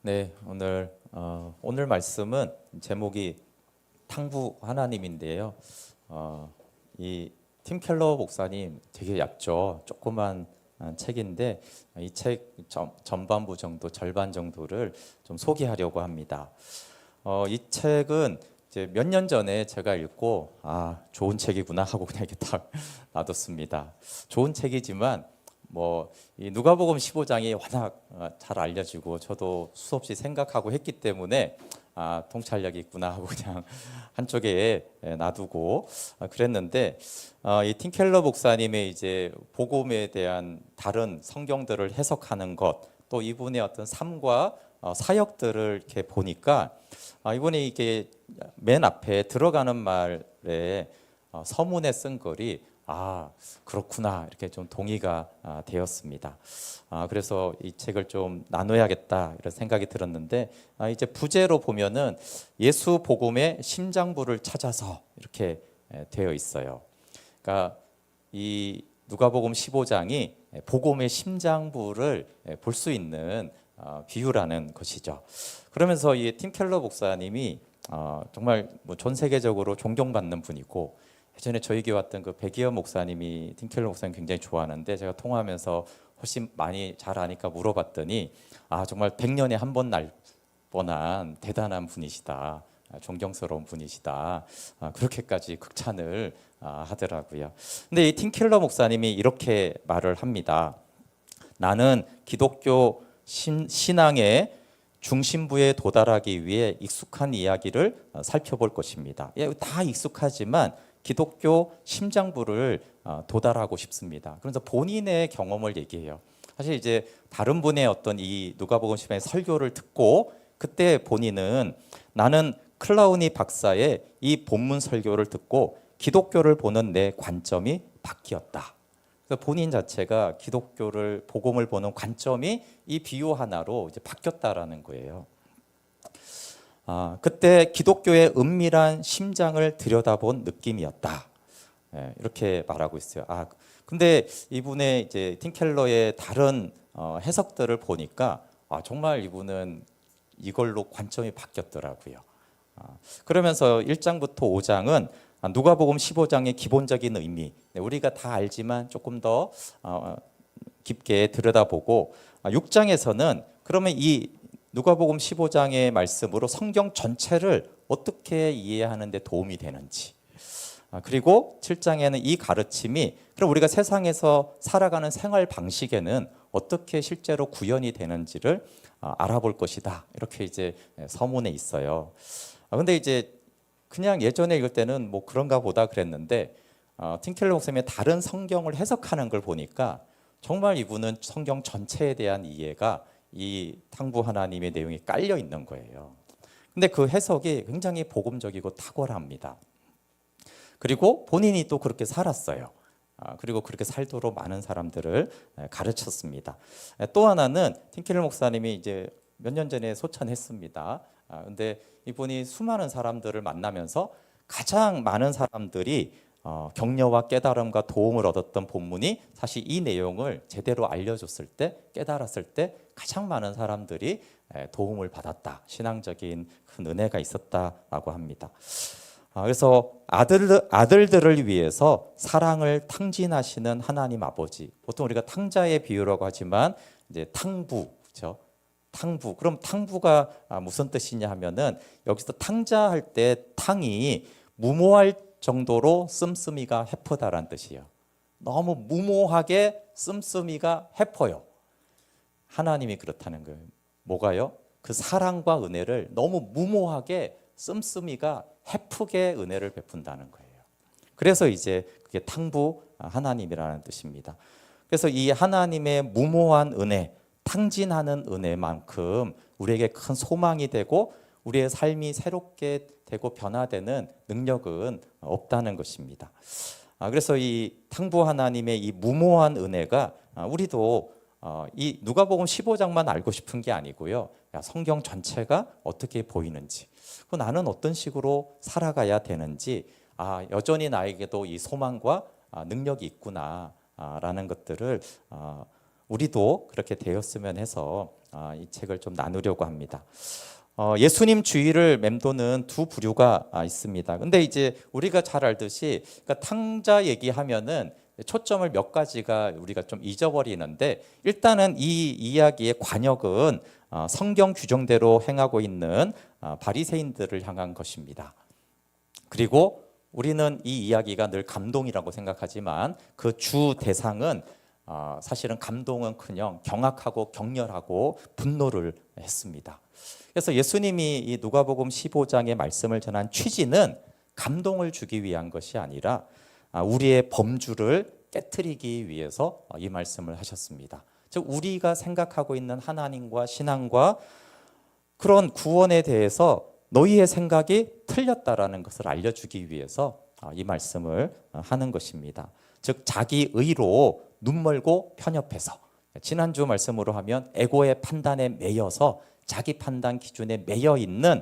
네, 오늘 말씀은 제목이 탕부 하나님인데요. 이 팀 켈러 목사님 되게 얇죠. 조그만 책인데 이 책 전반부 정도, 절반 정도를 좀 소개하려고 합니다. 이 책은 이제 몇 년 전에 제가 읽고 좋은 책이구나 하고 그냥 이렇게 딱 놔뒀습니다. 좋은 책이지만 이 누가복음 15장이 워낙 잘 알려지고 저도 수없이 생각하고 했기 때문에 통찰력이 있구나 하고 그냥 한쪽에 놔두고 그랬는데 이 팀켈러 목사님의 이제 복음에 대한 다른 성경들을 해석하는 것, 또 이분의 어떤 삶과 사역들을 이렇게 보니까 이분이 이게 맨 앞에 들어가는 말에 서문에 쓴 글이 그렇구나 이렇게 좀 동의가 되었습니다. 그래서 이 책을 좀 나눠야겠다 이런 생각이 들었는데 이제 부제로 보면은 예수 복음의 심장부를 찾아서 이렇게 되어 있어요. 그러니까 이 누가복음 15장이 복음의 심장부를 볼 수 있는 비유라는 것이죠. 그러면서 이 팀 켈러 목사님이 정말 전 세계적으로 존경받는 분이고, 예전에 저희 교회 왔던 그 백이현 목사님이 팀 켈러 목사님 굉장히 좋아하는데 제가 통화하면서 훨씬 많이 잘 아니까 물어봤더니 정말 100년에 한 번 날 뻔한 대단한 분이시다, 존경스러운 분이시다, 그렇게까지 극찬을 하더라고요. 근데 이 팀 켈러 목사님이 이렇게 말을 합니다. 나는 기독교 신앙의 중심부에 도달하기 위해 익숙한 이야기를 살펴볼 것입니다. 다 익숙하지만 기독교 심장부를 도달하고 싶습니다. 그래서 본인의 경험을 얘기해요. 사실 이제 다른 분의 어떤 이 누가복음 10장의 설교를 듣고 그때 본인은 나는 클라우니 박사의 이 본문 설교를 듣고 기독교를 보는 내 관점이 바뀌었다. 그래서 본인 자체가 기독교를 복음을 보는 관점이 이 비유 하나로 이제 바뀌었다라는 거예요. 그때 기독교의 은밀한 심장을 들여다본 느낌이었다. 이렇게 말하고 있어요. 근데 이분의 이제 팀 켈러의 다른 해석들을 보니까 정말 이분은 이걸로 관점이 바뀌었더라고요. 그러면서 1장부터 5장은 누가복음 15장의 기본적인 의미, 우리가 다 알지만 조금 더 깊게 들여다보고 6장에서는 그러면 이 누가복음 15장의 말씀으로 성경 전체를 어떻게 이해하는 데 도움이 되는지, 그리고 7장에는 이 가르침이 그럼 우리가 세상에서 살아가는 생활 방식에는 어떻게 실제로 구현이 되는지를 알아볼 것이다. 이렇게 이제 서문에 있어요. 근데 이제 그냥 예전에 읽을 때는 그런가 보다 그랬는데 팀 켈러 목사님의 다른 성경을 해석하는 걸 보니까 정말 이분은 성경 전체에 대한 이해가 이 탕부 하나님의 내용이 깔려 있는 거예요. 근데 그 해석이 굉장히 복음적이고 탁월합니다. 그리고 본인이 또 그렇게 살았어요. 그리고 그렇게 살도록 많은 사람들을 가르쳤습니다. 또 하나는 팀 켈러 목사님이 이제 몇 년 전에 소천했습니다. 근데 이분이 수많은 사람들을 만나면서 가장 많은 사람들이 격려와 깨달음과 도움을 얻었던 본문이 사실 이 내용을 제대로 알려줬을 때, 깨달았을 때 가장 많은 사람들이 도움을 받았다, 신앙적인 큰 은혜가 있었다라고 합니다. 그래서 아들들을 위해서 사랑을 탕진하시는 하나님 아버지, 보통 우리가 탕자의 비유라고 하지만 이제 탕부, 그렇죠? 탕부. 그럼 탕부가 무슨 뜻이냐 하면은 여기서 탕자할 때 탕이 무모할 정도로 씀씀이가 해프다라는 뜻이에요. 너무 무모하게 씀씀이가 해퍼요. 하나님이 그렇다는 거예요. 뭐가요? 그 사랑과 은혜를 너무 무모하게 씀씀이가 해프게 은혜를 베푼다는 거예요. 그래서 이제 그게 탕부 하나님이라는 뜻입니다. 그래서 이 하나님의 무모한 은혜, 탕진하는 은혜만큼 우리에게 큰 소망이 되고 우리의 삶이 새롭게 되고 변화되는 능력은 없다는 것입니다. 그래서 이 탕부 하나님의 이 무모한 은혜가 우리도 이 누가복음 15장만 알고 싶은 게 아니고요. 성경 전체가 어떻게 보이는지, 나는 어떤 식으로 살아가야 되는지, 여전히 나에게도 이 소망과 능력이 있구나라는 것들을 우리도 그렇게 되었으면 해서 이 책을 좀 나누려고 합니다. 예수님 주위를 맴도는 두 부류가 있습니다. 근데 이제 우리가 잘 알듯이 그러니까 탕자 얘기하면은 초점을 몇 가지가 우리가 좀 잊어버리는데, 일단은 이 이야기의 관역은 성경 규정대로 행하고 있는 바리새인들을 향한 것입니다. 그리고 우리는 이 이야기가 늘 감동이라고 생각하지만 그 주 대상은 사실은 감동은커녕 경악하고 격렬하고 분노를 했습니다. 그래서 예수님이 이 누가복음 15장의 말씀을 전한 취지는 감동을 주기 위한 것이 아니라 우리의 범주를 깨트리기 위해서 이 말씀을 하셨습니다. 즉 우리가 생각하고 있는 하나님과 신앙과 그런 구원에 대해서 너희의 생각이 틀렸다라는 것을 알려주기 위해서 이 말씀을 하는 것입니다. 즉 자기 의로 눈멀고 편협해서, 지난주 말씀으로 하면 에고의 판단에 매여서 자기 판단 기준에 매여 있는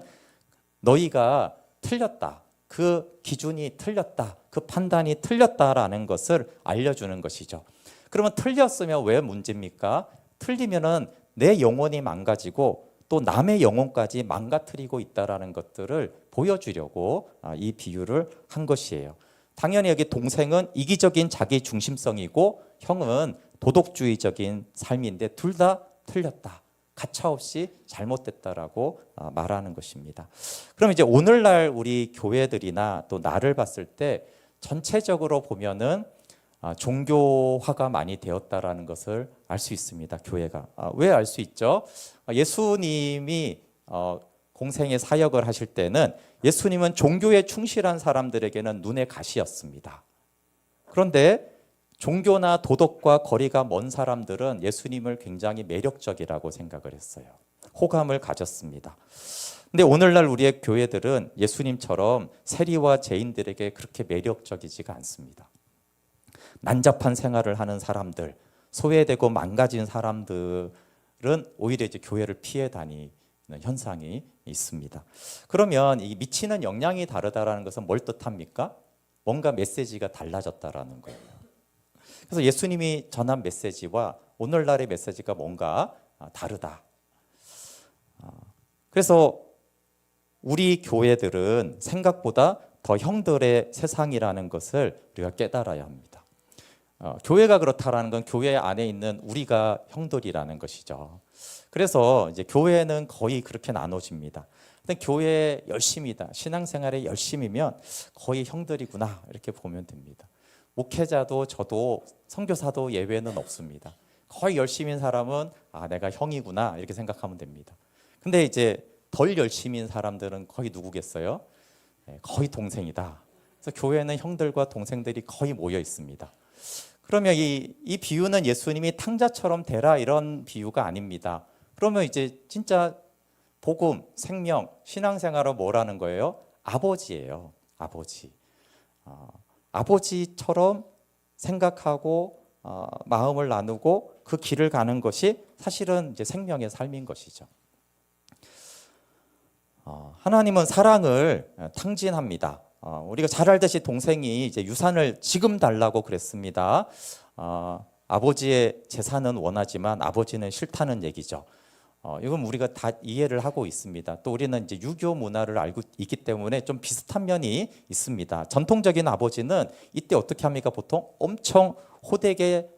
너희가 틀렸다, 그 기준이 틀렸다, 그 판단이 틀렸다라는 것을 알려주는 것이죠. 그러면 틀렸으면 왜 문제입니까? 틀리면은 내 영혼이 망가지고 또 남의 영혼까지 망가뜨리고 있다라는 것들을 보여주려고 이 비유를 한 것이에요. 당연히 여기 동생은 이기적인 자기 중심성이고 형은 도덕주의적인 삶인데 둘 다 틀렸다, 가차없이 잘못됐다라고 말하는 것입니다. 그럼 이제 오늘날 우리 교회들이나 또 나를 봤을 때 전체적으로 보면은 종교화가 많이 되었다라는 것을 알 수 있습니다. 교회가 왜 알 수 있죠? 예수님이 공생의 사역을 하실 때는 예수님은 종교에 충실한 사람들에게는 눈의 가시였습니다. 그런데 종교나 도덕과 거리가 먼 사람들은 예수님을 굉장히 매력적이라고 생각을 했어요. 호감을 가졌습니다. 근데 오늘날 우리의 교회들은 예수님처럼 세리와 죄인들에게 그렇게 매력적이지가 않습니다. 난잡한 생활을 하는 사람들, 소외되고 망가진 사람들은 오히려 이제 교회를 피해 다니는 현상이 있습니다. 그러면 이 미치는 영향이 다르다라는 것은 뭘 뜻합니까? 뭔가 메시지가 달라졌다라는 거예요. 그래서 예수님이 전한 메시지와 오늘날의 메시지가 뭔가 다르다. 그래서 우리 교회들은 생각보다 더 형들의 세상이라는 것을 우리가 깨달아야 합니다. 교회가 그렇다라는 건 교회 안에 있는 우리가 형들이라는 것이죠. 그래서 이제 교회는 거의 그렇게 나눠집니다. 근데 교회 열심이다, 신앙생활에 열심이면 거의 형들이구나 이렇게 보면 됩니다. 목회자도 저도 선교사도 예외는 없습니다. 거의 열심인 사람은 내가 형이구나 이렇게 생각하면 됩니다. 근데 이제 덜 열심인 사람들은 거의 누구겠어요? 거의 동생이다. 그래서 교회는 형들과 동생들이 거의 모여 있습니다. 그러면 이 비유는 예수님이 탕자처럼 되라 이런 비유가 아닙니다. 그러면 이제 진짜 복음, 생명, 신앙생활은 뭐라는 거예요? 아버지예요. 아버지. 아버지처럼 생각하고 마음을 나누고 그 길을 가는 것이 사실은 이제 생명의 삶인 것이죠. 하나님은 사랑을 탕진합니다. 우리가 잘 알듯이 동생이 이제 유산을 지금 달라고 그랬습니다. 아버지의 재산은 원하지만 아버지는 싫다는 얘기죠. 이건 우리가 다 이해를 하고 있습니다. 또 우리는 이제 유교 문화를 알고 있기 때문에 좀 비슷한 면이 있습니다. 전통적인 아버지는 이때 어떻게 합니까? 보통 엄청 호되게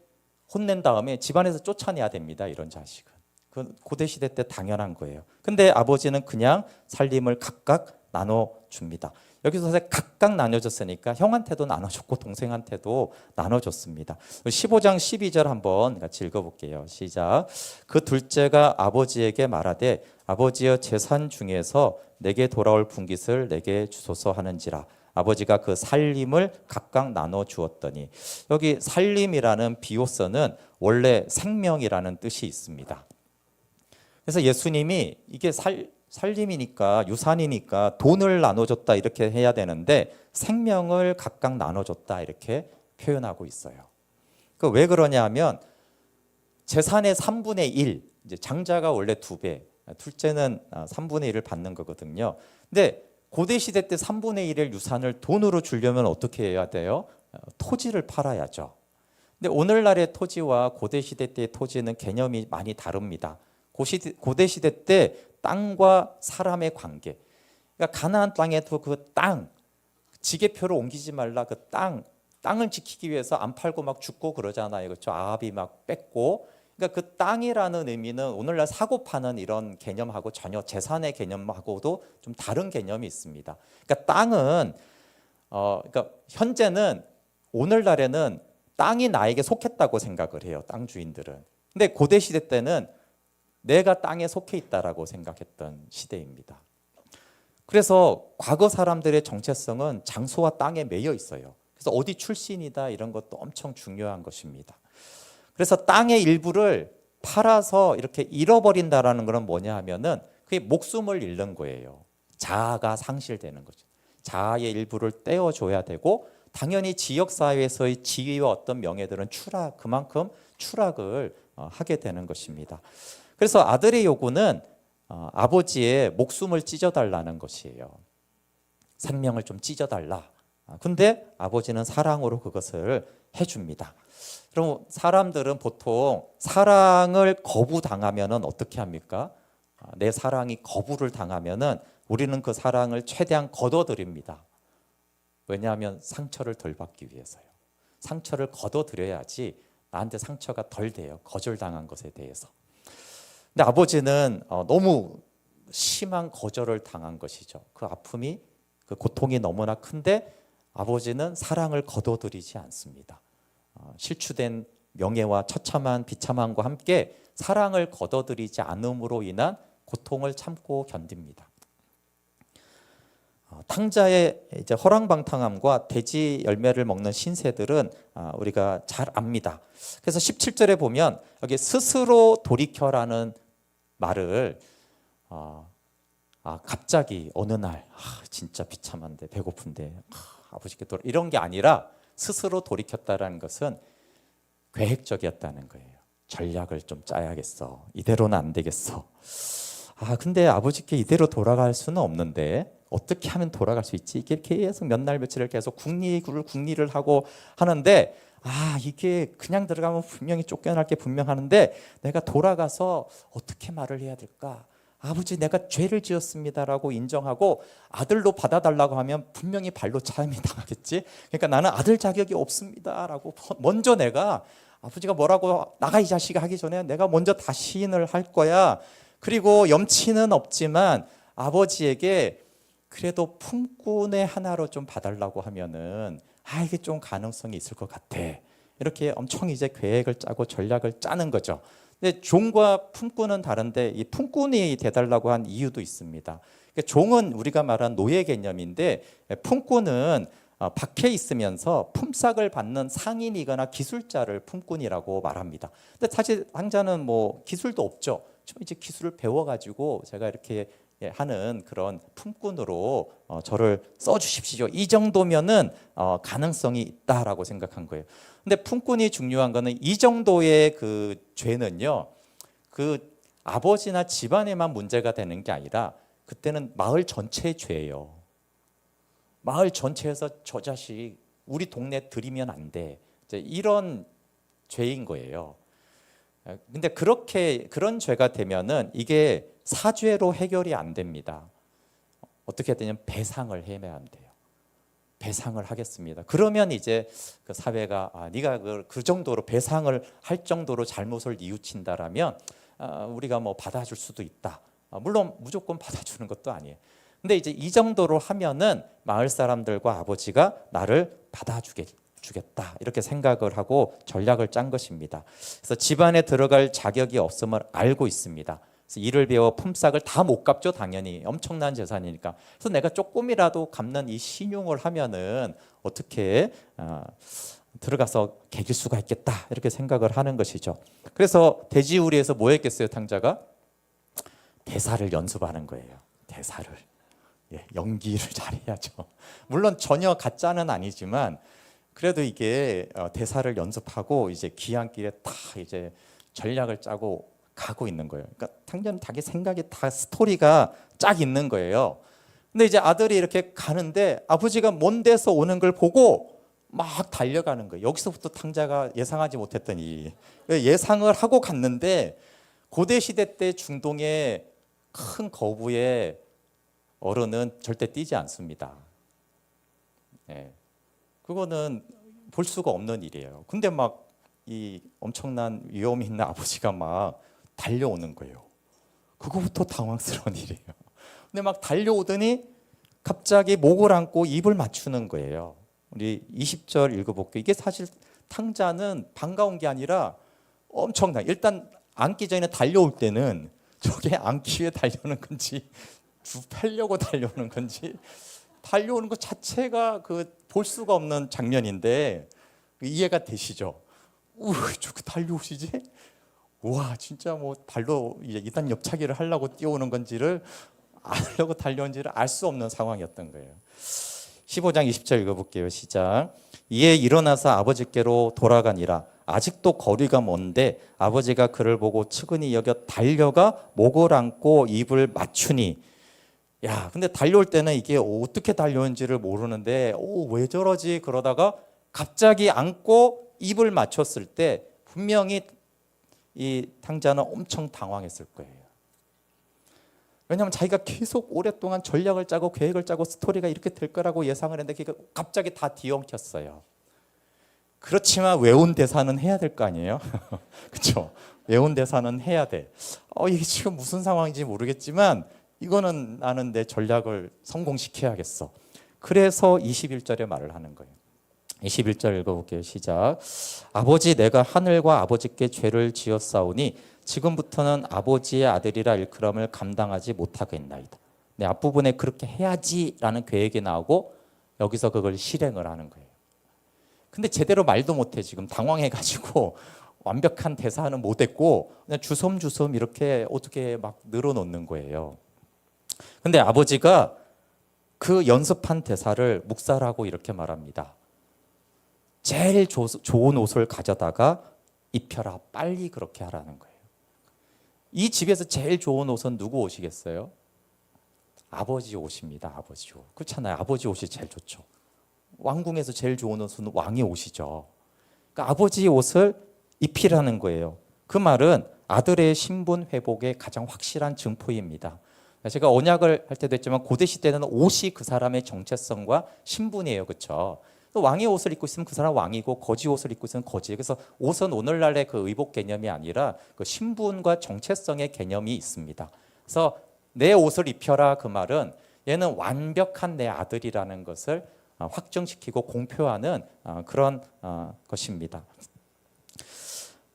혼낸 다음에 집안에서 쫓아내야 됩니다. 이런 자식은. 그 고대 시대 때 당연한 거예요. 근데 아버지는 그냥 살림을 각각 나눠줍니다. 여기서 각각 나눠줬으니까 형한테도 나눠줬고 동생한테도 나눠줬습니다. 15장 12절 한번 같이 읽어볼게요. 시작. 그 둘째가 아버지에게 말하되 아버지여 재산 중에서 내게 돌아올 분깃을 내게 주소서 하는지라. 아버지가 그 살림을 각각 나눠 주었더니, 여기 살림이라는 비오서는 원래 생명이라는 뜻이 있습니다. 그래서 예수님이 이게 살림이니까 유산이니까 돈을 나눠줬다 이렇게 해야 되는데 생명을 각각 나눠줬다 이렇게 표현하고 있어요. 그 왜 그러냐 하면 재산의 3분의 1, 이제 장자가 원래 2배, 둘째는 3분의 1을 받는 거거든요. 근데 고대 시대 때 3분의 1의 유산을 돈으로 주려면 어떻게 해야 돼요? 토지를 팔아야죠. 근데 오늘날의 토지와 고대시대 때의 토지는 개념이 많이 다릅니다. 고대시대 때 땅과 사람의 관계, 그러니까 가나안 땅에도 그 땅, 지게표를 옮기지 말라, 그 땅을 지키기 위해서 안 팔고 막 죽고 그러잖아요. 그렇죠? 아합이 막 뺏고. 그러니까 그 땅이라는 의미는 오늘날 사고 파는 이런 개념하고 전혀 재산의 개념하고도 좀 다른 개념이 있습니다. 그러니까 땅은 그러니까 현재는 오늘날에는 땅이 나에게 속했다고 생각을 해요. 땅 주인들은. 근데 고대 시대 때는 내가 땅에 속해 있다라고 생각했던 시대입니다. 그래서 과거 사람들의 정체성은 장소와 땅에 매여 있어요. 그래서 어디 출신이다 이런 것도 엄청 중요한 것입니다. 그래서 땅의 일부를 팔아서 이렇게 잃어버린다라는 것은 뭐냐 하면은 그게 목숨을 잃는 거예요. 자아가 상실되는 거죠. 자아의 일부를 떼어줘야 되고 당연히 지역사회에서의 지위와 어떤 명예들은 그만큼 추락을 하게 되는 것입니다. 그래서 아들의 요구는 아버지의 목숨을 찢어달라는 것이에요. 생명을 좀 찢어달라. 근데 아버지는 사랑으로 그것을 해줍니다. 그럼 사람들은 보통 사랑을 거부당하면 어떻게 합니까? 내 사랑이 거부를 당하면 우리는 그 사랑을 최대한 걷어들입니다. 왜냐하면 상처를 덜 받기 위해서요. 상처를 걷어들여야지 나한테 상처가 덜 돼요. 거절당한 것에 대해서. 근데 아버지는 너무 심한 거절을 당한 것이죠. 그 아픔이, 그 고통이 너무나 큰데 아버지는 사랑을 거둬들이지 않습니다. 실추된 명예와 처참한 비참함과 함께 사랑을 거둬들이지 않음으로 인한 고통을 참고 견딥니다. 탕자의 이제 허랑방탕함과 돼지 열매를 먹는 신세들은 우리가 잘 압니다. 그래서 17절에 보면 여기 스스로 돌이켜라는 말을 갑자기 어느 날 진짜 비참한데 배고픈데 아버지께 이런 게 아니라 스스로 돌이켰다라는 것은 계획적이었다는 거예요. 전략을 좀 짜야겠어. 이대로는 안 되겠어. 근데 아버지께 이대로 돌아갈 수는 없는데 어떻게 하면 돌아갈 수 있지? 이게 계속 몇 날 며칠을 계속 궁리를 하고 하는데 이게 그냥 들어가면 분명히 쫓겨날 게 분명하는데 내가 돌아가서 어떻게 말을 해야 될까? 아버지 내가 죄를 지었습니다라고 인정하고 아들로 받아달라고 하면 분명히 발로 차임이 당하겠지. 그러니까 나는 아들 자격이 없습니다라고 먼저 내가 아버지가 뭐라고 나가 이 자식아 하기 전에 내가 먼저 다 시인을 할 거야. 그리고 염치는 없지만 아버지에게 그래도 품꾼의 하나로 좀 봐달라고 하면은 이게 좀 가능성이 있을 것 같아. 이렇게 엄청 이제 계획을 짜고 전략을 짜는 거죠. 근데 종과 품꾼은 다른데 이 품꾼이 돼달라고 한 이유도 있습니다. 그러니까 종은 우리가 말한 노예 개념인데 품꾼은 밖에 있으면서 품삯을 받는 상인이거나 기술자를 품꾼이라고 말합니다. 근데 사실 상자는 뭐 기술도 없죠. 좀 이제 기술을 배워가지고 제가 이렇게 하는 그런 품꾼으로 저를 써주십시오. 이 정도면은 가능성이 있다라고 생각한 거예요. 근데 품꾼이 중요한 거는 이 정도의 그 죄는요, 그 아버지나 집안에만 문제가 되는 게 아니라 그때는 마을 전체의 죄예요. 마을 전체에서 저 자식 우리 동네 들이면 안 돼. 이제 이런 죄인 거예요. 근데 그런 죄가 되면은 이게 사죄로 해결이 안 됩니다. 어떻게 해야 되냐면 배상을 해야 돼요. 배상을 하겠습니다. 그러면 이제 그 사회가 네가 그 정도로 배상을 할 정도로 잘못을 뉘우친다라면 우리가 뭐 받아줄 수도 있다. 물론 무조건 받아주는 것도 아니에요. 근데 이제 이 정도로 하면은 마을 사람들과 아버지가 나를 받아주겠다 이렇게 생각을 하고 전략을 짠 것입니다. 그래서 집안에 들어갈 자격이 없음을 알고 있습니다. 그래서 일을 배워 품삯을 다 못 갚죠. 당연히 엄청난 재산이니까. 그래서 내가 조금이라도 갚는 이 신용을 하면은 어떻게 들어가서 개길 수가 있겠다 이렇게 생각을 하는 것이죠. 그래서 돼지우리에서 뭐 했겠어요? 탕자가 대사를 연습하는 거예요. 대사를 연기를 잘해야죠. 물론 전혀 가짜는 아니지만 그래도 이게 대사를 연습하고 이제 귀향길에 다 이제 전략을 짜고 가고 있는 거예요. 그러니까 탕자는 자기 생각이 다 스토리가 쫙 있는 거예요. 근데 이제 아들이 이렇게 가는데 아버지가 먼 데서 오는 걸 보고 막 달려가는 거예요. 여기서부터 탕자가 예상하지 못했던 일이 예상을 하고 갔는데 고대 시대 때 중동의 큰 거부에 어른은 절대 뛰지 않습니다. 예. 그거는 볼 수가 없는 일이에요. 근데 막 이 엄청난 위험이 있는 아버지가 막 달려오는 거예요. 그거부터 당황스러운 일이에요. 근데 막 달려오더니 갑자기 목을 안고 입을 맞추는 거예요. 우리 20절 읽어볼게요. 이게 사실 탕자는 반가운 게 아니라 엄청나. 일단 앉기 전에 달려올 때는 저게 앉기 위해 달려오는 건지 펴려고 달려오는 건지 달려오는 것 자체가 그 볼 수가 없는 장면인데 이해가 되시죠? 저거 달려오시지? 와 진짜 뭐 발로 이제 이단 옆차기를 하려고 뛰어오는 건지를 하려고 달려온지를 알 수 없는 상황이었던 거예요. 15장 20절 읽어볼게요. 시작. 이에 일어나서 아버지께로 돌아가니라. 아직도 거리가 먼데 아버지가 그를 보고 측은히 여겨 달려가 목을 안고 입을 맞추니. 야, 근데 달려올 때는 이게 어떻게 달려오는지를 모르는데 왜 저러지? 그러다가 갑자기 안고 입을 맞췄을 때 분명히 이 탕자는 엄청 당황했을 거예요. 왜냐하면 자기가 계속 오랫동안 전략을 짜고 계획을 짜고 스토리가 이렇게 될 거라고 예상을 했는데 갑자기 다 뒤엉켰어요. 그렇지만 외운 대사는 해야 될 거 아니에요? 그렇죠? 외운 대사는 해야 돼. 이게 지금 무슨 상황인지 모르겠지만 이거는 나는 내 전략을 성공시켜야겠어. 그래서 21절에 말을 하는 거예요. 21절 읽어볼게요. 시작. 아버지 내가 하늘과 아버지께 죄를 지었사오니 지금부터는 아버지의 아들이라 일컬음을 감당하지 못하겠나이다. 네, 앞부분에 그렇게 해야지라는 계획이 나오고 여기서 그걸 실행을 하는 거예요. 근데 제대로 말도 못해. 지금 당황해가지고 완벽한 대사는 못했고 그냥 주섬주섬 이렇게 어떻게 막 늘어놓는 거예요. 근데 아버지가 그 연습한 대사를 묵살하고 이렇게 말합니다. 제일 좋은 옷을 가져다가 입혀라. 빨리 그렇게 하라는 거예요. 이 집에서 제일 좋은 옷은 누구 옷이겠어요? 아버지 옷입니다. 아버지 옷. 그렇잖아요. 아버지 옷이 제일 좋죠. 왕궁에서 제일 좋은 옷은 왕의 옷이죠. 그러니까 아버지 옷을 입히라는 거예요. 그 말은 아들의 신분 회복의 가장 확실한 증포입니다. 제가 언약을 할 때도 했지만 고대 시대는 옷이 그 사람의 정체성과 신분이에요. 그렇죠? 왕의 옷을 입고 있으면 그 사람 왕이고 거지 옷을 입고 있으면 거지예요. 그래서 옷은 오늘날의 그 의복 개념이 아니라 그 신분과 정체성의 개념이 있습니다. 그래서 내 옷을 입혀라 그 말은 얘는 완벽한 내 아들이라는 것을 확정시키고 공표하는 그런 것입니다.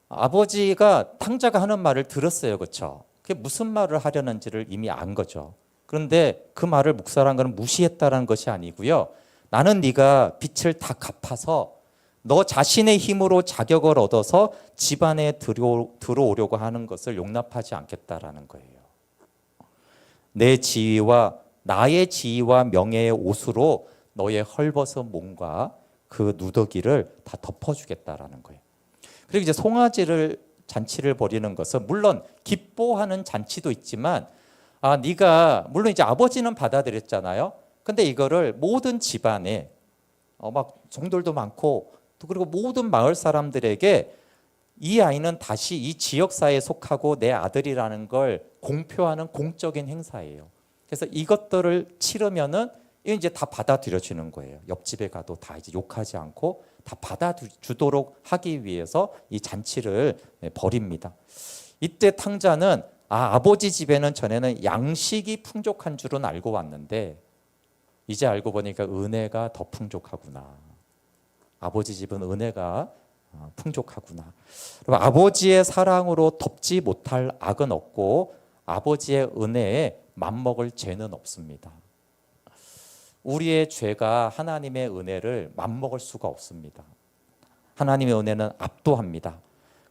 아버지가 탕자가 하는 말을 들었어요. 그렇죠? 그게 무슨 말을 하려는지를 이미 안 거죠. 그런데 그 말을 묵살한 것은 무시했다는 것이 아니고요. 나는 네가 빚을 다 갚아서 너 자신의 힘으로 자격을 얻어서 집안에 들어오려고 하는 것을 용납하지 않겠다라는 거예요. 내 지위와 나의 지위와 명예의 옷으로 너의 헐벗은 몸과 그 누더기를 다 덮어주겠다라는 거예요. 그리고 이제 송아지를 잔치를 벌이는 것은 물론 기뻐하는 잔치도 있지만 네가 물론 이제 아버지는 받아들였잖아요. 근데 이거를 모든 집안에 막 종들도 많고 또 그리고 모든 마을 사람들에게 이 아이는 다시 이 지역사회에 속하고 내 아들이라는 걸 공표하는 공적인 행사예요. 그래서 이것들을 치르면은 이제 다 받아들여지는 거예요. 옆집에 가도 다 이제 욕하지 않고 다 받아주도록 하기 위해서 이 잔치를 벌입니다. 이때 탕자는 아버지 집에는 전에는 양식이 풍족한 줄은 알고 왔는데 이제 알고 보니까 은혜가 더 풍족하구나. 아버지 집은 은혜가 풍족하구나. 아버지의 사랑으로 덮지 못할 악은 없고 아버지의 은혜에 맘먹을 죄는 없습니다. 우리의 죄가 하나님의 은혜를 맘먹을 수가 없습니다. 하나님의 은혜는 압도합니다.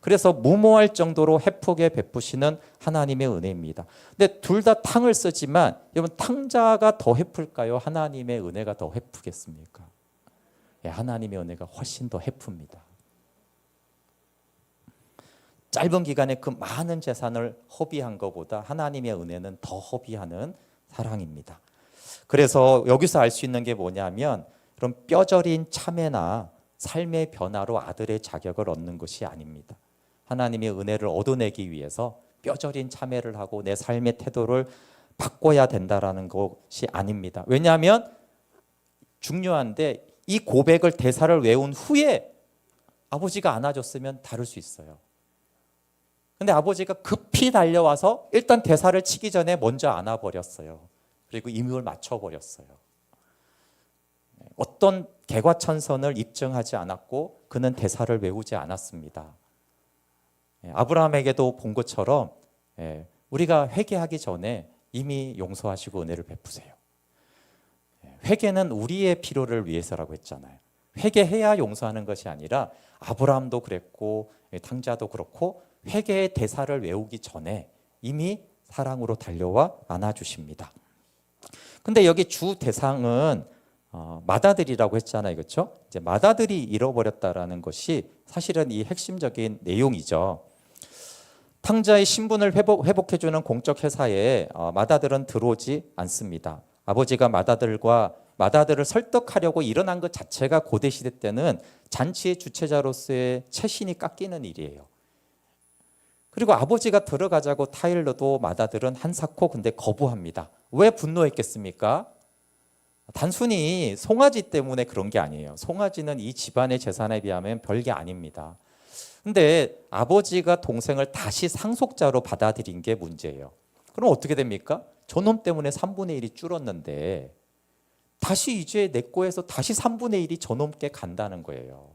그래서 무모할 정도로 헤프게 베푸시는 하나님의 은혜입니다. 근데 둘 다 탕을 쓰지만 여러분 탕자가 더 헤플까요? 하나님의 은혜가 더 헤프겠습니까? 예, 하나님의 은혜가 훨씬 더 헤프입니다. 짧은 기간에 그 많은 재산을 허비한 것보다 하나님의 은혜는 더 허비하는 사랑입니다. 그래서 여기서 알 수 있는 게 뭐냐면 그런 뼈저린 참회나 삶의 변화로 아들의 자격을 얻는 것이 아닙니다. 하나님의 은혜를 얻어내기 위해서 뼈저린 참회를 하고 내 삶의 태도를 바꿔야 된다라는 것이 아닙니다. 왜냐하면 중요한데 이 고백을 대사를 외운 후에 아버지가 안아줬으면 다를 수 있어요. 근데 아버지가 급히 달려와서 일단 대사를 치기 전에 먼저 안아버렸어요. 그리고 임무를 맞춰버렸어요. 어떤 개과천선을 입증하지 않았고 그는 대사를 외우지 않았습니다. 아브라함에게도 본 것처럼 우리가 회개하기 전에 이미 용서하시고 은혜를 베푸세요. 회개는 우리의 필요를 위해서라고 했잖아요. 회개해야 용서하는 것이 아니라 아브라함도 그랬고 탕자도 그렇고 회개의 대사를 외우기 전에 이미 사랑으로 달려와 안아주십니다. 근데 여기 주 대상은 맏아들이라고 했잖아요. 그렇죠? 이제 맏아들이 잃어버렸다라는 것이 사실은 이 핵심적인 내용이죠. 탕자의 신분을 회복해주는 공적 회사에 맏아들은 들어오지 않습니다. 아버지가 맏아들을 설득하려고 일어난 것 자체가 고대 시대 때는 잔치의 주체자로서의 체신이 깎이는 일이에요. 그리고 아버지가 들어가자고 타일러도 맏아들은 한사코 근데 거부합니다. 왜 분노했겠습니까? 단순히 송아지 때문에 그런 게 아니에요. 송아지는 이 집안의 재산에 비하면 별게 아닙니다. 근데 아버지가 동생을 다시 상속자로 받아들인 게 문제예요. 그럼 어떻게 됩니까? 저놈 때문에 3분의 1이 줄었는데 다시 이제 내 거에서 다시 3분의 1이 저놈께 간다는 거예요.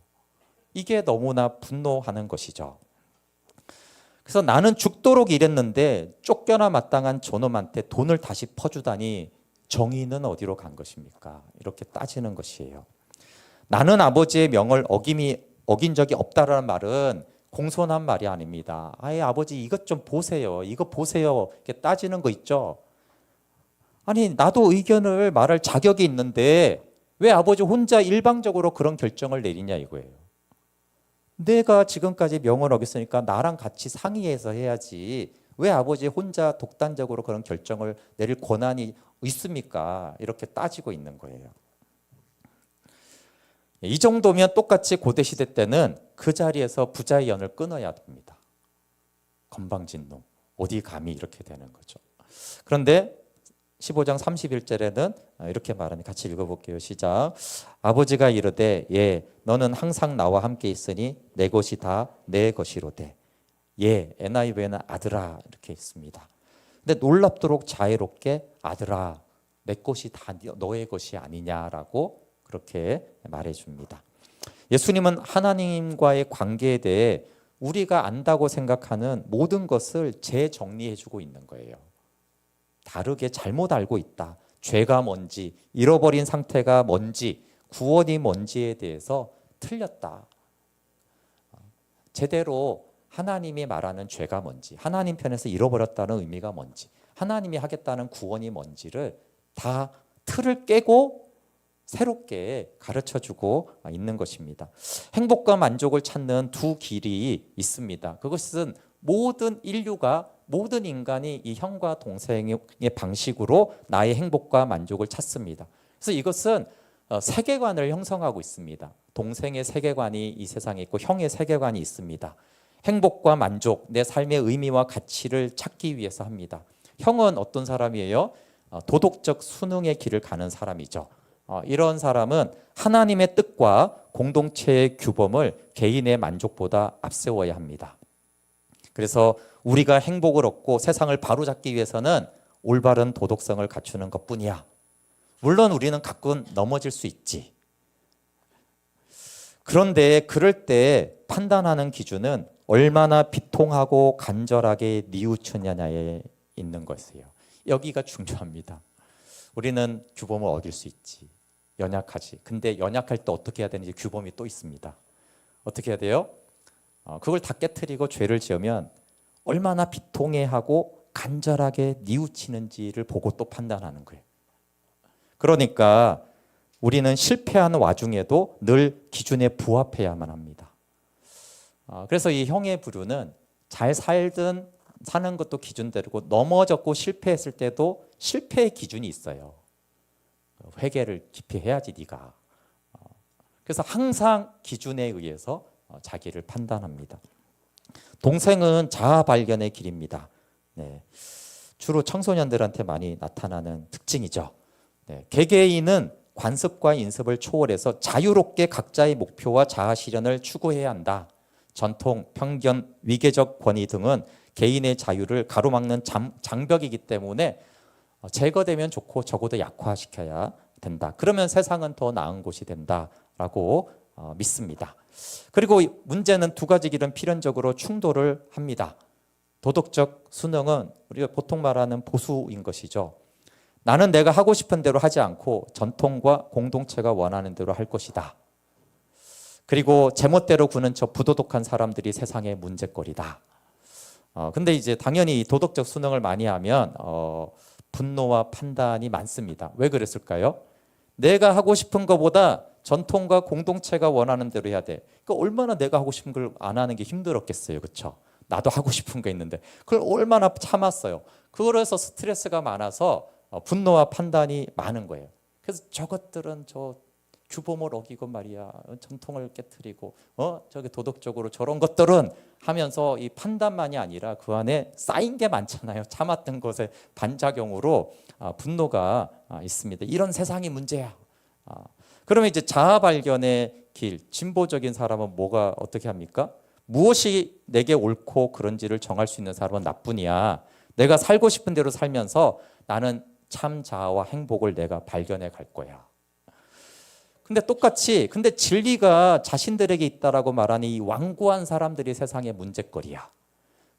이게 너무나 분노하는 것이죠. 그래서 나는 죽도록 일했는데 쫓겨나 마땅한 저놈한테 돈을 다시 퍼주다니 정의는 어디로 간 것입니까? 이렇게 따지는 것이에요. 나는 아버지의 명을 어긴 적이 없다라는 말은 공손한 말이 아닙니다. 아예 아버지 이것 좀 보세요. 이거 보세요. 이렇게 따지는 거 있죠. 아니 나도 의견을 말할 자격이 있는데 왜 아버지 혼자 일방적으로 그런 결정을 내리냐 이거예요. 내가 지금까지 명을 어겼으니까 나랑 같이 상의해서 해야지 왜 아버지 혼자 독단적으로 그런 결정을 내릴 권한이 있습니까? 이렇게 따지고 있는 거예요. 이 정도면 똑같이 고대시대 때는 그 자리에서 부자의 연을 끊어야 됩니다. 건방진 놈, 어디 감히 이렇게 되는 거죠. 그런데 15장 31절에는 이렇게 말하니 같이 읽어볼게요. 시작. 아버지가 이르되 예 너는 항상 나와 함께 있으니 내 것이 다 내 것이로되 예 NIV에는 아들아 이렇게 있습니다. 근데 놀랍도록 자애롭게 아들아 내 것이 다 너의 것이 아니냐라고 그렇게 말해줍니다. 예수님은 하나님과의 관계에 대해 우리가 안다고 생각하는 모든 것을 재정리해주고 있는 거예요. 다르게 잘못 알고 있다. 죄가 뭔지, 잃어버린 상태가 뭔지, 구원이 뭔지에 대해서 틀렸다. 제대로 하나님이 말하는 죄가 뭔지, 하나님 편에서 잃어버렸다는 의미가 뭔지, 하나님이 하겠다는 구원이 뭔지를 다 틀을 깨고 새롭게 가르쳐주고 있는 것입니다. 행복과 만족을 찾는 두 길이 있습니다. 그것은 모든 인류가 모든 인간이 이 형과 동생의 방식으로 나의 행복과 만족을 찾습니다. 그래서 이것은 세계관을 형성하고 있습니다. 동생의 세계관이 이 세상에 있고 형의 세계관이 있습니다. 행복과 만족, 내 삶의 의미와 가치를 찾기 위해서 합니다. 형은 어떤 사람이에요? 도덕적 순응의 길을 가는 사람이죠. 이런 사람은 하나님의 뜻과 공동체의 규범을 개인의 만족보다 앞세워야 합니다. 그래서 우리가 행복을 얻고 세상을 바로잡기 위해서는 올바른 도덕성을 갖추는 것뿐이야. 물론 우리는 가끔 넘어질 수 있지. 그런데 그럴 때 판단하는 기준은 얼마나 비통하고 간절하게 뉘우치느냐에 있는 것이에요. 여기가 중요합니다. 우리는 규범을 어길 수 있지. 연약하지. 근데 연약할 때 어떻게 해야 되는지 규범이 또 있습니다. 어떻게 해야 돼요? 그걸 다 깨트리고 죄를 지으면 얼마나 비통해하고 간절하게 뉘우치는지를 보고 또 판단하는 거예요. 그러니까 우리는 실패하는 와중에도 늘 기준에 부합해야만 합니다. 그래서 이 형의 부류는 잘 살든 사는 것도 기준대로고 넘어졌고 실패했을 때도 실패의 기준이 있어요. 회개를 깊이 해야지 네가. 그래서 항상 기준에 의해서 자기를 판단합니다. 동생은 자아 발견의 길입니다. 네. 주로 청소년들한테 많이 나타나는 특징이죠. 네. 개개인은 관습과 인습을 초월해서 자유롭게 각자의 목표와 자아 실현을 추구해야 한다. 전통, 편견, 위계적 권위 등은 개인의 자유를 가로막는 장벽이기 때문에 제거되면 좋고 적어도 약화시켜야 된다. 그러면 세상은 더 나은 곳이 된다라고 믿습니다. 그리고 문제는 두 가지 길은 필연적으로 충돌을 합니다. 도덕적 순응은 우리가 보통 말하는 보수인 것이죠. 나는 내가 하고 싶은 대로 하지 않고 전통과 공동체가 원하는 대로 할 것이다. 그리고 제멋대로 구는 저 부도덕한 사람들이 세상의 문제거리다. 근데 이제 당연히 도덕적 순응을 많이 하면 분노와 판단이 많습니다. 왜 그랬을까요? 내가 하고 싶은 것보다 전통과 공동체가 원하는 대로 해야 돼. 그러니까 얼마나 내가 하고 싶은 걸 안 하는 게 힘들었겠어요. 그렇죠? 나도 하고 싶은 거 있는데 그걸 얼마나 참았어요. 그래서 스트레스가 많아서 분노와 판단이 많은 거예요. 그래서 저것들은 저 규범을 어기고 말이야, 전통을 깨트리고 저기 도덕적으로 저런 것들은 하면서 이 판단만이 아니라 그 안에 쌓인 게 많잖아요. 참았던 것의 반작용으로 분노가 있습니다. 이런 세상이 문제야. 그러면 이제 자아 발견의 길, 진보적인 사람은 뭐가 어떻게 합니까? 무엇이 내게 옳고 그런지를 정할 수 있는 사람은 나뿐이야. 내가 살고 싶은 대로 살면서 나는 참 자아와 행복을 내가 발견해 갈 거야. 근데 똑같이 진리가 자신들에게 있다라고 말하는 이 완고한 사람들이 세상의 문제거리야.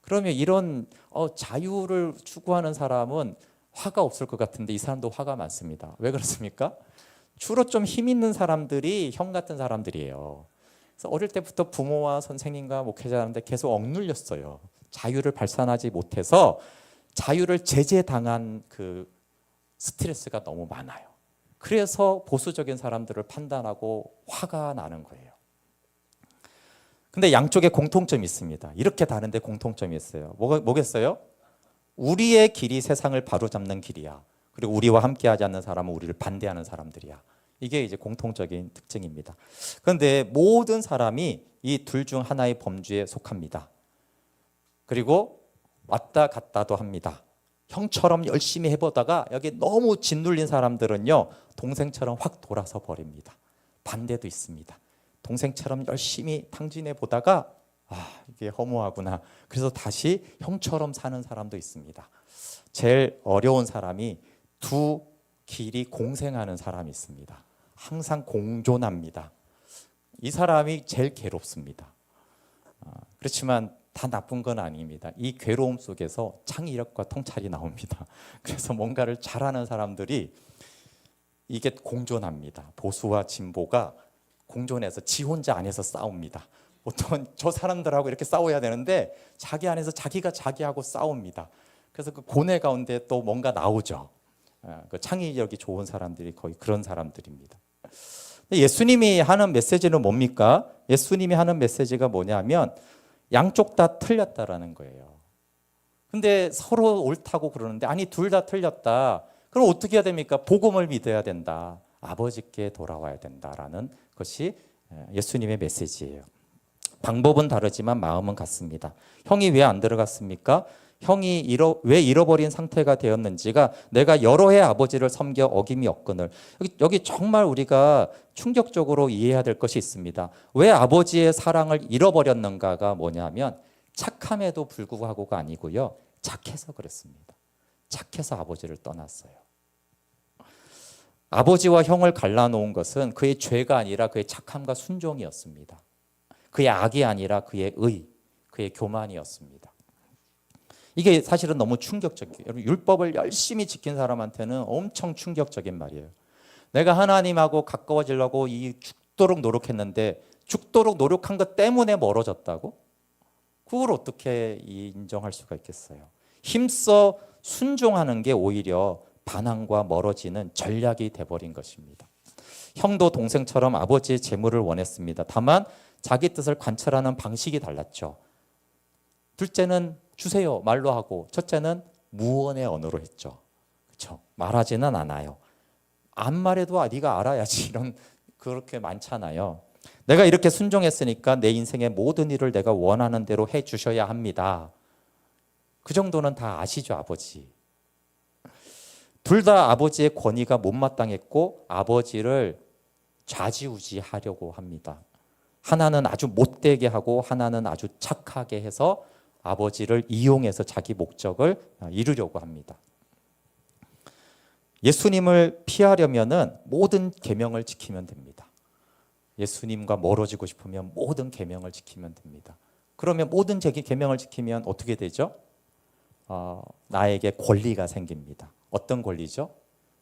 그러면 이런 자유를 추구하는 사람은 화가 없을 것 같은데 이 사람도 화가 많습니다. 왜 그렇습니까? 주로 좀 힘 있는 사람들이 형 같은 사람들이에요. 그래서 어릴 때부터 부모와 선생님과 목회자한테 계속 억눌렸어요. 자유를 발산하지 못해서 자유를 제재당한 그 스트레스가 너무 많아요. 그래서 보수적인 사람들을 판단하고 화가 나는 거예요. 근데 양쪽에 공통점이 있습니다. 이렇게 다른데 공통점이 있어요. 뭐겠어요? 우리의 길이 세상을 바로잡는 길이야. 그리고 우리와 함께하지 않는 사람은 우리를 반대하는 사람들이야. 이게 이제 공통적인 특징입니다. 그런데 모든 사람이 이 둘 중 하나의 범주에 속합니다. 그리고 왔다 갔다도 합니다. 형처럼 열심히 해보다가 여기 너무 짓눌린 사람들은요, 동생처럼 확 돌아서 버립니다. 반대도 있습니다. 동생처럼 열심히 탕진해 보다가 이게 허무하구나. 그래서 다시 형처럼 사는 사람도 있습니다. 제일 어려운 사람이 두 길이 공생하는 사람이 있습니다. 항상 공존합니다. 이 사람이 제일 괴롭습니다. 그렇지만 다 나쁜 건 아닙니다. 이 괴로움 속에서 창의력과 통찰이 나옵니다. 그래서 뭔가를 잘하는 사람들이 이게 공존합니다. 보수와 진보가 공존해서 지 혼자 안에서 싸웁니다. 보통 저 사람들하고 이렇게 싸워야 되는데 자기 안에서 자기가 자기하고 싸웁니다. 그래서 그 고뇌 가운데 또 뭔가 나오죠. 그 창의력이 좋은 사람들이 거의 그런 사람들입니다. 예수님이 하는 메시지는 뭡니까? 예수님이 하는 메시지가 뭐냐면 양쪽 다 틀렸다라는 거예요. 근데 서로 옳다고 그러는데 아니 둘 다 틀렸다. 그럼 어떻게 해야 됩니까? 복음을 믿어야 된다. 아버지께 돌아와야 된다라는 것이 예수님의 메시지예요. 방법은 다르지만 마음은 같습니다. 형이 왜 안 들어갔습니까? 형이 왜 잃어버린 상태가 되었는지가 내가 여러 해 아버지를 섬겨 어김이 없거늘. 여기 정말 우리가 충격적으로 이해해야 될 것이 있습니다. 왜 아버지의 사랑을 잃어버렸는가가 뭐냐면 착함에도 불구하고가 아니고요. 착해서 그랬습니다. 착해서 아버지를 떠났어요. 아버지와 형을 갈라놓은 것은 그의 죄가 아니라 그의 착함과 순종이었습니다. 그의 악이 아니라 그의 그의 교만이었습니다. 이게 사실은 너무 충격적이에요. 여러분, 율법을 열심히 지킨 사람한테는 엄청 충격적인 말이에요. 내가 하나님하고 가까워지려고 죽도록 노력했는데 죽도록 노력한 것 때문에 멀어졌다고? 그걸 어떻게 인정할 수가 있겠어요? 힘써 순종하는 게 오히려 반항과 멀어지는 전략이 돼버린 것입니다. 형도 동생처럼 아버지의 재물을 원했습니다. 다만 자기 뜻을 관철하는 방식이 달랐죠. 둘째는 주세요 말로 하고 첫째는 무언의 언어로 했죠. 그렇죠? 말하지는 않아요. 안 말해도 네가 알아야지 이런 그렇게 많잖아요. 내가 이렇게 순종했으니까 내 인생의 모든 일을 내가 원하는 대로 해 주셔야 합니다. 그 정도는 다 아시죠, 아버지? 둘 다 아버지의 권위가 못마땅했고 아버지를 좌지우지하려고 합니다. 하나는 아주 못되게 하고 하나는 아주 착하게 해서 아버지를 이용해서 자기 목적을 이루려고 합니다. 예수님을 피하려면은 모든 계명을 지키면 됩니다. 예수님과 멀어지고 싶으면 모든 계명을 지키면 됩니다. 그러면 모든 계명을 지키면 어떻게 되죠? 나에게 권리가 생깁니다. 어떤 권리죠?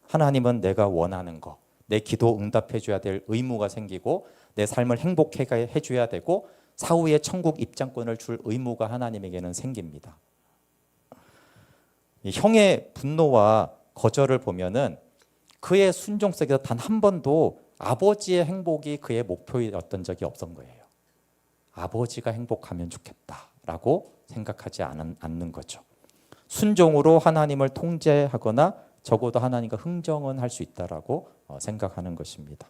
하나님은 내가 원하는 거, 내 기도 응답해 줘야 될 의무가 생기고 내 삶을 행복하게 해줘야 되고 사후에 천국 입장권을 줄 의무가 하나님에게는 생깁니다. 형의 분노와 거절을 보면은 그의 순종 속에서 단 한 번도 아버지의 행복이 그의 목표였던 적이 없던 거예요. 아버지가 행복하면 좋겠다라고 생각하지 않는 거죠. 순종으로 하나님을 통제하거나 적어도 하나님과 흥정은 할 수 있다라고 생각하는 것입니다.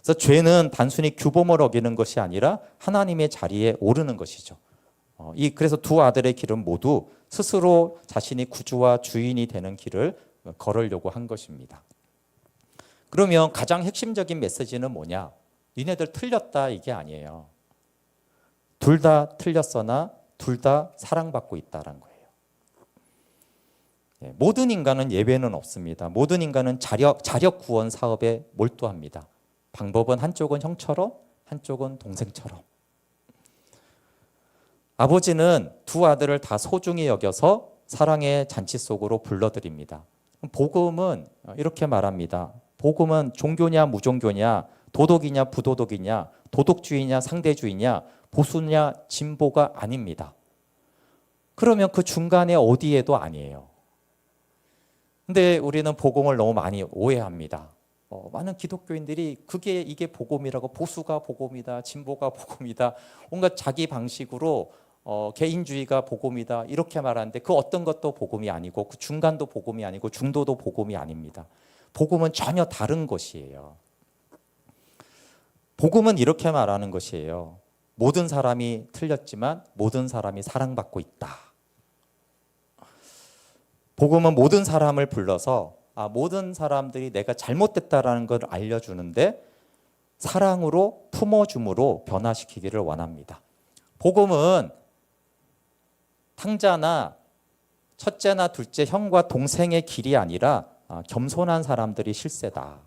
그래서 죄는 단순히 규범을 어기는 것이 아니라 하나님의 자리에 오르는 것이죠. 그래서 두 아들의 길은 모두 스스로 자신이 구주와 주인이 되는 길을 걸으려고 한 것입니다. 그러면 가장 핵심적인 메시지는 뭐냐? 니네들 틀렸다 이게 아니에요. 둘 다 틀렸으나 둘 다 사랑받고 있다는 거예요. 모든 인간은 예외는 없습니다. 모든 인간은 자력 구원 사업에 몰두합니다. 방법은 한쪽은 형처럼 한쪽은 동생처럼. 아버지는 두 아들을 다 소중히 여겨서 사랑의 잔치 속으로 불러들입니다. 복음은 이렇게 말합니다. 복음은 종교냐 무종교냐, 도덕이냐 부도덕이냐, 도덕주의냐 상대주의냐, 보수냐 진보가 아닙니다. 그러면 그 중간에 어디에도 아니에요. 근데 우리는 복음을 너무 많이 오해합니다. 많은 기독교인들이 이게 복음이라고, 보수가 복음이다, 진보가 복음이다, 온갖 자기 방식으로 개인주의가 복음이다 이렇게 말하는데 그 어떤 것도 복음이 아니고 그 중간도 복음이 아니고 중도도 복음이 아닙니다. 복음은 전혀 다른 것이에요. 복음은 이렇게 말하는 것이에요. 모든 사람이 틀렸지만 모든 사람이 사랑받고 있다. 복음은 모든 사람을 불러서 모든 사람들이 내가 잘못됐다라는 걸 알려주는데 사랑으로 품어줌으로 변화시키기를 원합니다. 복음은 탕자나 첫째나 둘째, 형과 동생의 길이 아니라 겸손한 사람들이 실세다.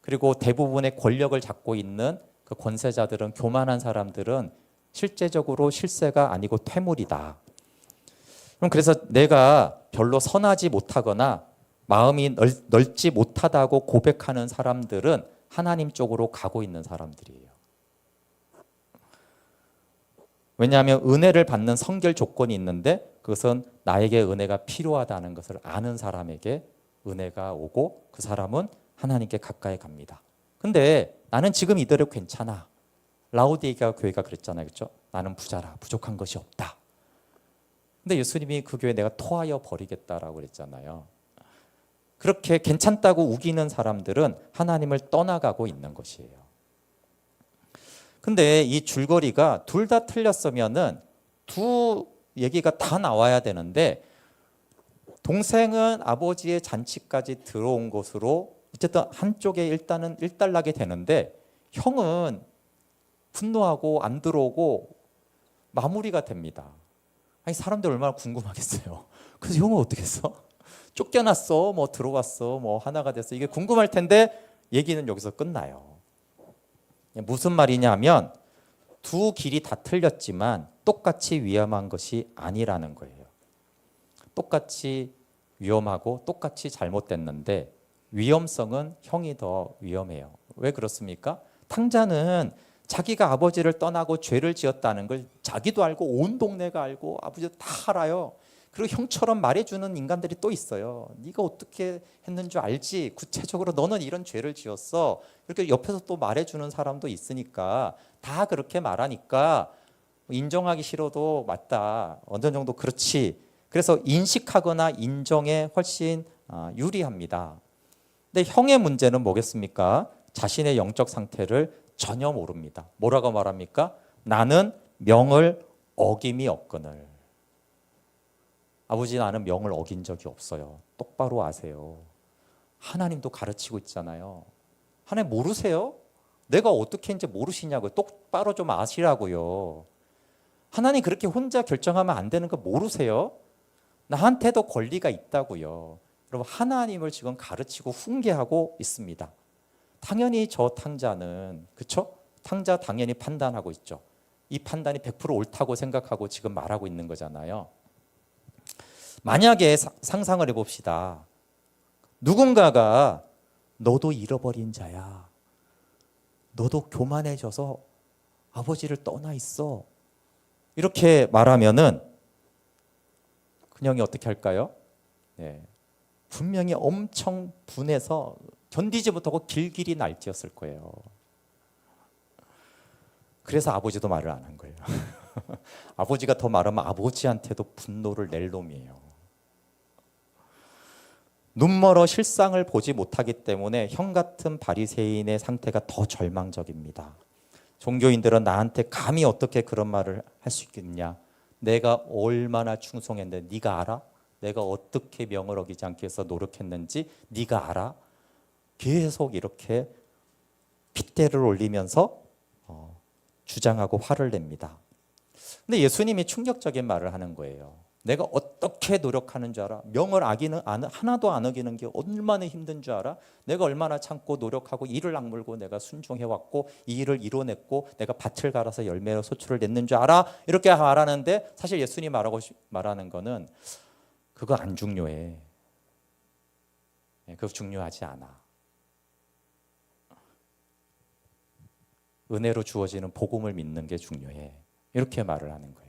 그리고 대부분의 권력을 잡고 있는 그 권세자들은, 교만한 사람들은 실제적으로 실세가 아니고 퇴물이다. 그래서 내가 별로 선하지 못하거나 마음이 넓지 못하다고 고백하는 사람들은 하나님 쪽으로 가고 있는 사람들이에요. 왜냐하면 은혜를 받는 성결 조건이 있는데 그것은 나에게 은혜가 필요하다는 것을 아는 사람에게 은혜가 오고 그 사람은 하나님께 가까이 갑니다. 근데 나는 지금 이대로 괜찮아. 라오디게아 교회가 그랬잖아요. 그렇죠? 나는 부자라. 부족한 것이 없다. 근데 예수님이 그 교회 내가 토하여 버리겠다라고 그랬잖아요. 그렇게 괜찮다고 우기는 사람들은 하나님을 떠나가고 있는 것이에요. 근데 이 줄거리가 둘 다 틀렸으면은 두 얘기가 다 나와야 되는데 동생은 아버지의 잔치까지 들어온 것으로 어쨌든 한쪽에 일단은 일단락이 되는데 형은 분노하고 안 들어오고 마무리가 됩니다. 아니 사람들 얼마나 궁금하겠어요. 그래서 형은 어떻게 했어? 쫓겨났어, 뭐 들어왔어, 뭐 하나가 됐어. 이게 궁금할 텐데 얘기는 여기서 끝나요. 무슨 말이냐면 두 길이 다 틀렸지만 똑같이 위험한 것이 아니라는 거예요. 똑같이 위험하고 똑같이 잘못됐는데 위험성은 형이 더 위험해요. 왜 그렇습니까? 탕자는 자기가 아버지를 떠나고 죄를 지었다는 걸 자기도 알고 온 동네가 알고 아버지도 다 알아요. 그리고 형처럼 말해주는 인간들이 또 있어요. 네가 어떻게 했는 줄 알지? 구체적으로 너는 이런 죄를 지었어. 이렇게 옆에서 또 말해주는 사람도 있으니까 다 그렇게 말하니까 인정하기 싫어도 맞다. 어느 정도 그렇지. 그래서 인식하거나 인정에 훨씬 유리합니다. 근데 형의 문제는 뭐겠습니까? 자신의 영적 상태를 전혀 모릅니다. 뭐라고 말합니까? 나는 명을 어김이 없거늘. 아버지, 나는 명을 어긴 적이 없어요. 똑바로 아세요. 하나님도 가르치고 있잖아요. 하나님 모르세요? 내가 어떻게 했는지 모르시냐고요. 똑바로 좀 아시라고요. 하나님 그렇게 혼자 결정하면 안 되는 거 모르세요? 나한테도 권리가 있다고요. 여러분, 하나님을 지금 가르치고 훈계하고 있습니다. 당연히 저 탕자는, 그렇죠? 탕자 당연히 판단하고 있죠. 이 판단이 100% 옳다고 생각하고 지금 말하고 있는 거잖아요. 만약에 상상을 해봅시다. 누군가가 너도 잃어버린 자야. 너도 교만해져서 아버지를 떠나 있어. 이렇게 말하면은 그냥이 어떻게 할까요? 네. 분명히 엄청 분해서 견디지 못하고 길길이 날뛰었을 거예요. 그래서 아버지도 말을 안 한 거예요. 아버지가 더 말하면 아버지한테도 분노를 낼 놈이에요. 눈멀어 실상을 보지 못하기 때문에 형 같은 바리새인의 상태가 더 절망적입니다. 종교인들은 나한테 감히 어떻게 그런 말을 할 수 있겠냐? 내가 얼마나 충성했는데 네가 알아? 내가 어떻게 명을 어기지 않기 위해서 노력했는지 네가 알아? 계속 이렇게 핏대를 올리면서 주장하고 화를 냅니다. 근데 예수님이 충격적인 말을 하는 거예요. 내가 어떻게 노력하는 줄 알아? 명을 하나도 안 어기는 게 얼마나 힘든 줄 알아? 내가 얼마나 참고 노력하고 이를 악물고 내가 순종해왔고 이 일을 이뤄냈고 내가 밭을 갈아서 열매로 소출을 냈는 줄 알아? 이렇게 말하는데 사실 예수님이 말하는 거는 그거 안 중요해. 그거 중요하지 않아. 은혜로 주어지는 복음을 믿는 게 중요해. 이렇게 말을 하는 거예요.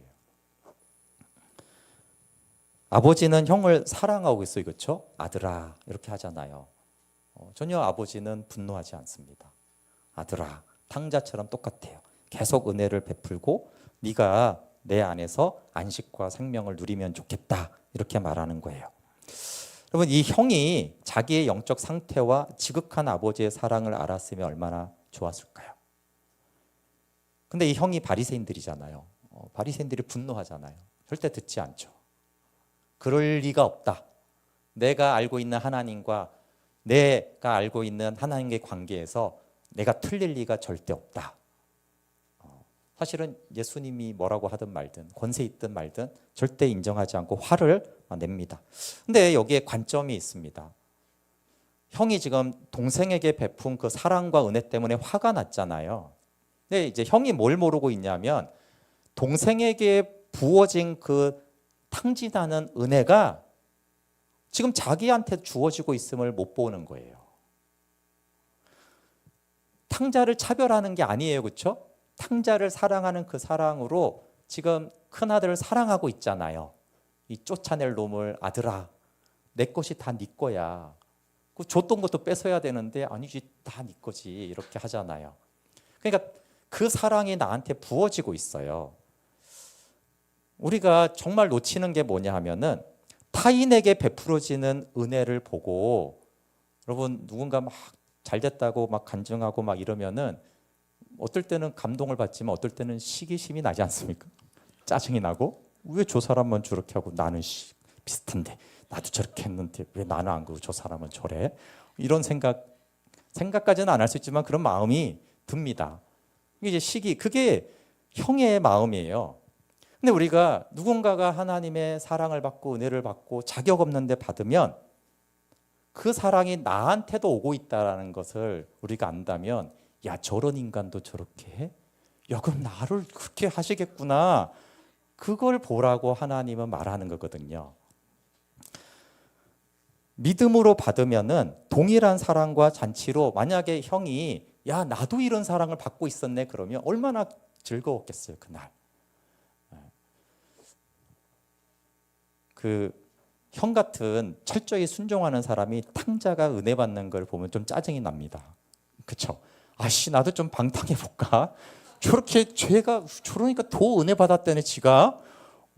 아버지는 형을 사랑하고 있어요. 그렇죠? 아들아 이렇게 하잖아요. 전혀 아버지는 분노하지 않습니다. 아들아, 탕자처럼 똑같아요. 계속 은혜를 베풀고 네가 내 안에서 안식과 생명을 누리면 좋겠다. 이렇게 말하는 거예요. 여러분, 이 형이 자기의 영적 상태와 지극한 아버지의 사랑을 알았으면 얼마나 좋았을까요? 근데 이 형이 바리새인들이잖아요. 바리새인들이 분노하잖아요. 절대 듣지 않죠. 그럴 리가 없다. 내가 알고 있는 하나님과 내가 알고 있는 하나님의 관계에서 내가 틀릴 리가 절대 없다. 사실은 예수님이 뭐라고 하든 말든 권세 있든 말든 절대 인정하지 않고 화를 냅니다. 근데 여기에 관점이 있습니다. 형이 지금 동생에게 베푼 그 사랑과 은혜 때문에 화가 났잖아요. 근데 이제 형이 뭘 모르고 있냐면 동생에게 부어진 그 탕진하는 은혜가 지금 자기한테 주어지고 있음을 못 보는 거예요. 탕자를 차별하는 게 아니에요. 그렇죠? 탕자를 사랑하는 그 사랑으로 지금 큰아들을 사랑하고 있잖아요. 이 쫓아낼 놈을 아들아 내 것이 다 네 거야. 그 줬던 것도 뺏어야 되는데 아니지 다 네 거지 이렇게 하잖아요. 그러니까 그 사랑이 나한테 부어지고 있어요. 우리가 정말 놓치는 게 뭐냐 하면은 타인에게 베풀어지는 은혜를 보고 여러분 누군가 막 잘됐다고 막 간증하고 막 이러면은 어떨 때는 감동을 받지만 어떨 때는 시기심이 나지 않습니까? 짜증이 나고 왜 저 사람만 저렇게 하고 나는 비슷한데 나도 저렇게 했는데 왜 나는 안 그러고 저 사람은 저래? 이런 생각까지는 안 할 수 있지만 그런 마음이 듭니다. 이게 이제 그게 형의 마음이에요. 근데 우리가 누군가가 하나님의 사랑을 받고 은혜를 받고 자격 없는데 받으면 그 사랑이 나한테도 오고 있다는 것을 우리가 안다면 야 저런 인간도 저렇게 해? 야 그럼 나를 그렇게 하시겠구나. 그걸 보라고 하나님은 말하는 거거든요. 믿음으로 받으면은 동일한 사랑과 잔치로 만약에 형이 야 나도 이런 사랑을 받고 있었네 그러면 얼마나 즐거웠겠어요 그날. 그 형 같은 철저히 순종하는 사람이 탕자가 은혜 받는 걸 보면 좀 짜증이 납니다. 그렇죠? 아씨 나도 좀 방탕해 볼까? 저렇게 죄가 저러니까 더 은혜 받았다네 지가.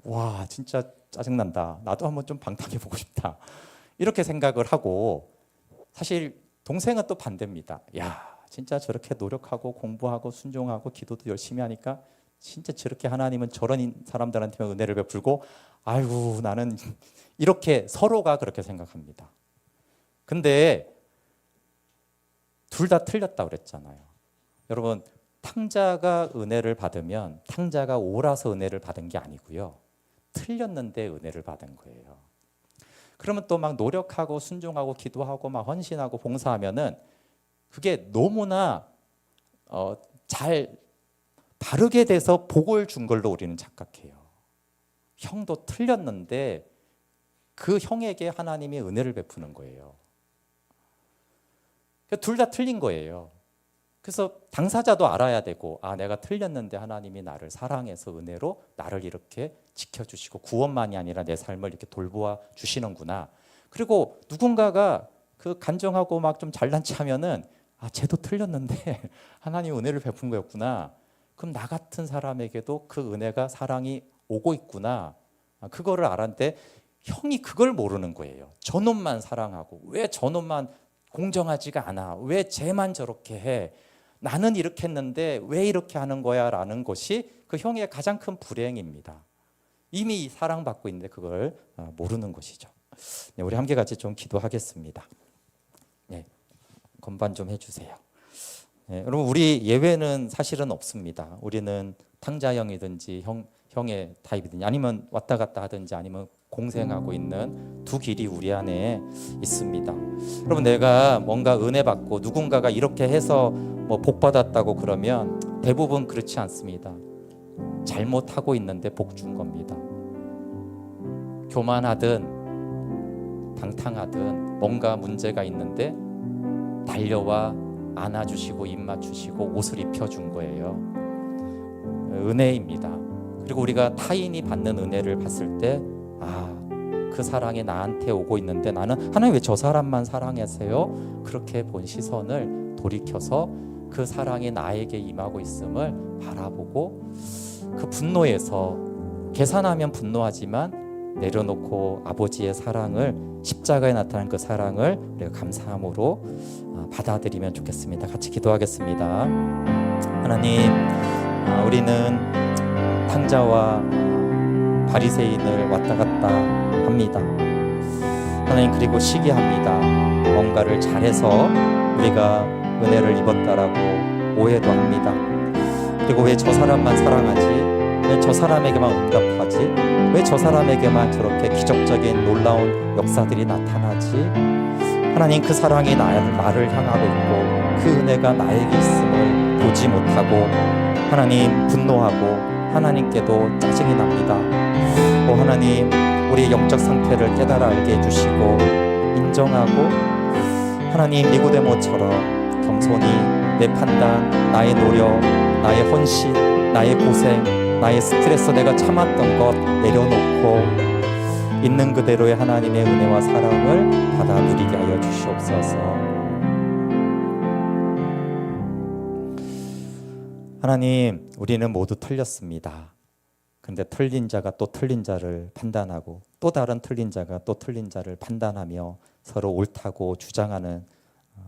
와 진짜 짜증난다. 나도 한번 좀 방탕해 보고 싶다. 이렇게 생각을 하고 사실 동생은 또 반대입니다. 야 진짜 저렇게 노력하고 공부하고 순종하고 기도도 열심히 하니까 진짜 저렇게 하나님은 저런 사람들한테만 은혜를 베풀고 아이고 나는 이렇게 서로가 그렇게 생각합니다. 근데 둘 다 틀렸다 그랬잖아요. 여러분 탕자가 은혜를 받으면 탕자가 옳아서 은혜를 받은 게 아니고요. 틀렸는데 은혜를 받은 거예요. 그러면 또 막 노력하고 순종하고 기도하고 막 헌신하고 봉사하면은 그게 너무나 잘 바르게 돼서 복을 준 걸로 우리는 착각해요. 형도 틀렸는데 그 형에게 하나님이 은혜를 베푸는 거예요. 둘 다 틀린 거예요. 그래서 당사자도 알아야 되고 내가 틀렸는데 하나님이 나를 사랑해서 은혜로 나를 이렇게 지켜주시고 구원만이 아니라 내 삶을 이렇게 돌보아 주시는구나. 그리고 누군가가 그 간정하고 막 좀 잘난 체하면은 쟤도 틀렸는데 하나님 은혜를 베푼 거였구나. 그럼 나 같은 사람에게도 그 은혜가 사랑이 오고 있구나. 그거를 알았는데 형이 그걸 모르는 거예요. 저놈만 사랑하고 왜 저놈만 공정하지가 않아. 왜 쟤만 저렇게 해. 나는 이렇게 했는데 왜 이렇게 하는 거야 라는 것이 그 형의 가장 큰 불행입니다. 이미 사랑받고 있는데 그걸 모르는 것이죠. 네, 우리 함께 같이 좀 기도하겠습니다. 네, 건반 좀 해주세요. 네, 여러분 우리 예외는 사실은 없습니다. 우리는 탕자형이든지 형의 타입이든지 아니면 왔다 갔다 하든지 아니면 공생하고 있는 두 길이 우리 안에 있습니다. 여러분 내가 뭔가 은혜 받고 누군가가 이렇게 해서 복 받았다고 그러면 대부분 그렇지 않습니다. 잘못하고 있는데 복 준 겁니다. 교만하든 방탕하든 뭔가 문제가 있는데 달려와 안아주시고 입 맞추시고 옷을 입혀준 거예요. 은혜입니다. 그리고 우리가 타인이 받는 은혜를 봤을 때 그 사랑이 나한테 오고 있는데 나는 하나님 왜 저 사람만 사랑하세요? 그렇게 본 시선을 돌이켜서 그 사랑이 나에게 임하고 있음을 바라보고 그 분노에서 계산하면 분노하지만 내려놓고 아버지의 사랑을 십자가에 나타난 그 사랑을 우리가 감사함으로 받아들이면 좋겠습니다. 같이 기도하겠습니다. 하나님 우리는 탕자와 바리새인을 왔다 갔다 합니다. 하나님 그리고 시기합니다. 뭔가를 잘해서 우리가 은혜를 입었다라고 오해도 합니다. 그리고 왜 저 사람만 사랑하지? 왜 저 사람에게만 응답하지? 왜 저 사람에게만 저렇게 기적적인 놀라운 역사들이 나타나지? 하나님 그 사랑이 나를 향하고 있고 그 은혜가 나에게 있음을 보지 못하고 하나님 분노하고 하나님께도 짜증이 납니다. 하나님 우리의 영적 상태를 깨달아 알게 해주시고 인정하고 하나님 니고데모처럼 겸손히 내 판단, 나의 노력, 나의 헌신, 나의 고생, 나의 스트레스 내가 참았던 것 내려놓고 있는 그대로의 하나님의 은혜와 사랑을 받아 누리게 하여 주시옵소서. 하나님 우리는 모두 틀렸습니다. 근데 틀린 자가 또 틀린 자를 판단하고 또 다른 틀린 자가 또 틀린 자를 판단하며 서로 옳다고 주장하는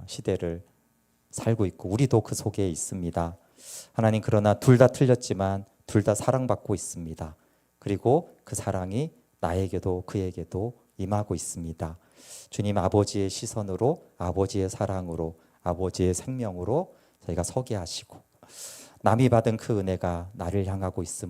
시대를 살고 있고 우리도 그 속에 있습니다. 하나님 그러나 둘 다 틀렸지만 둘 다 사랑받고 있습니다. 그리고 그 사랑이 나에게도 그에게도 임하고 있습니다. 주님 아버지의 시선으로 아버지의 사랑으로 아버지의 생명으로 저희가 서게 하시고 남이 받은 그 은혜가 나를 향하고 있음